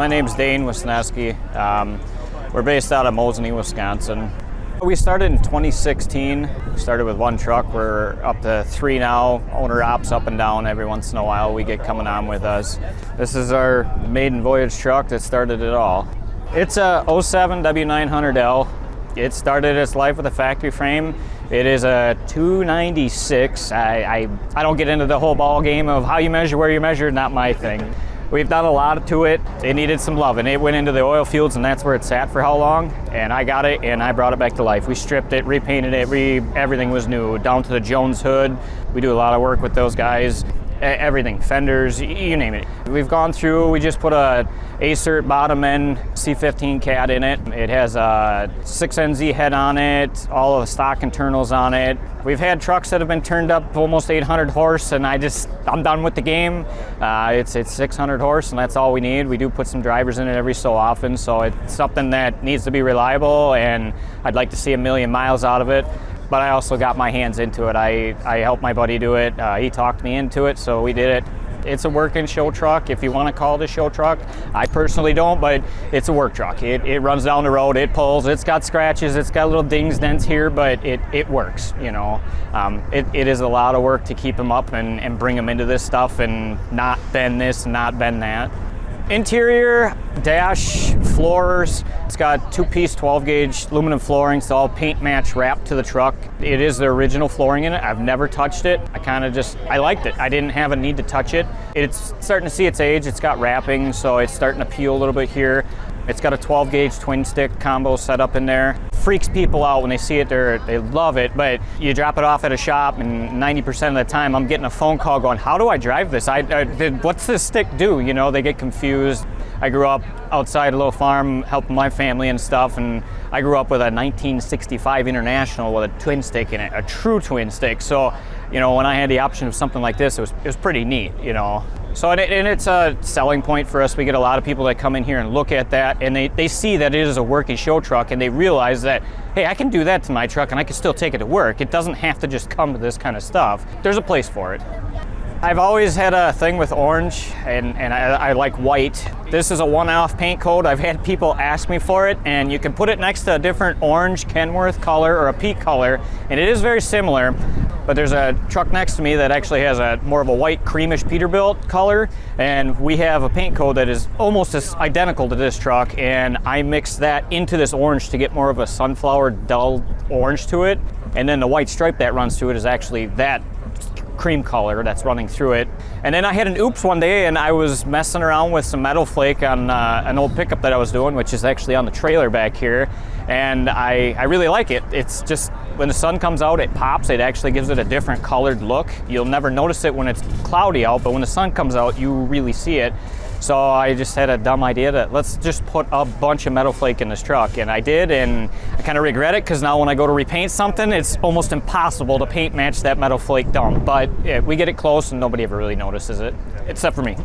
My name's Dane Wisniewski. We're based out of Mosinee, Wisconsin. We started in 2016. We started with one truck. We're up to 3 now. Owner ops up and down every once in a while. We get coming on with us. This is our maiden voyage truck that started it all. It's a 07 W900L. It started its life with a factory frame. It is a 296. I don't get into the whole ball game of how you measure, where you measure, not my thing. We've done a lot to it. It needed some love, and it went into the oil fields, and that's where it sat for how long? And I got it, and I brought it back to life. We stripped it, repainted it, everything was new, down to the Jones hood. We do a lot of work with those guys. Everything, fenders, you name it. We've gone through, we just put a Acert bottom end C15 cat in it. It has a 6NZ head on it, all of the stock internals on it. We've had trucks that have been turned up almost 800 horse, and I'm done with the game. It's 600 horse, and that's all we need. We do put some drivers in it every so often, so it's something that needs to be reliable, and I'd like to see 1,000,000 miles out of it. But I also got my hands into it. I helped my buddy do it. He talked me into it, so we did it. It's a working show truck, if you want to call it a show truck. I personally don't, but it's a work truck. It runs down the road, it pulls, it's got scratches, it's got little dings, dents here, but it works, you know. It is a lot of work to keep them up and bring them into this stuff and not bend this, not bend that. Interior, dash, floors. It's got 2-piece 12-gauge aluminum flooring. It's all paint match wrapped to the truck. It is the original flooring in it. I've never touched it. I liked it. I didn't have a need to touch it. It's starting to see its age. It's got wrapping, so it's starting to peel a little bit here. It's got a 12-gauge twin stick combo set up in there. Freaks people out when they see it. They love it, but you drop it off at a shop, and 90% of the time I'm getting a phone call going, how do I drive this? What's this stick do? You know, they get confused. I grew up outside a little farm helping my family and stuff, and I grew up with a 1965 International with a twin stick in it, a true twin stick. So, you know, when I had the option of something like this, it was pretty neat, you know. So, and it's a selling point for us. We get a lot of people that come in here and look at that, and they see that it is a working show truck, and they realize that, hey, I can do that to my truck, and I can still take it to work. It doesn't have to just come to this kind of stuff. There's a place for it. I've always had a thing with orange, and I like white. This is a one-off paint code. I've had people ask me for it, and you can put it next to a different orange Kenworth color or a peak color, and it is very similar. But there's a truck next to me that actually has more of a white creamish Peterbilt color, and we have a paint code that is almost as identical to this truck, and I mixed that into this orange to get more of a sunflower dull orange to it, and then the white stripe that runs through it is actually that cream color that's running through it. And then I had an oops one day, and I was messing around with some metal flake on an old pickup that I was doing, which is actually on the trailer back here, and I really like it. It's just, when the sun comes out, it pops. It actually gives it a different colored look. You'll never notice it when it's cloudy out, but when the sun comes out, you really see it. So I just had a dumb idea that let's just put a bunch of metal flake in this truck, and I did, and I kind of regret it because now when I go to repaint something, it's almost impossible to paint match that metal flake dump. But we get it close, and nobody ever really notices it, except for me.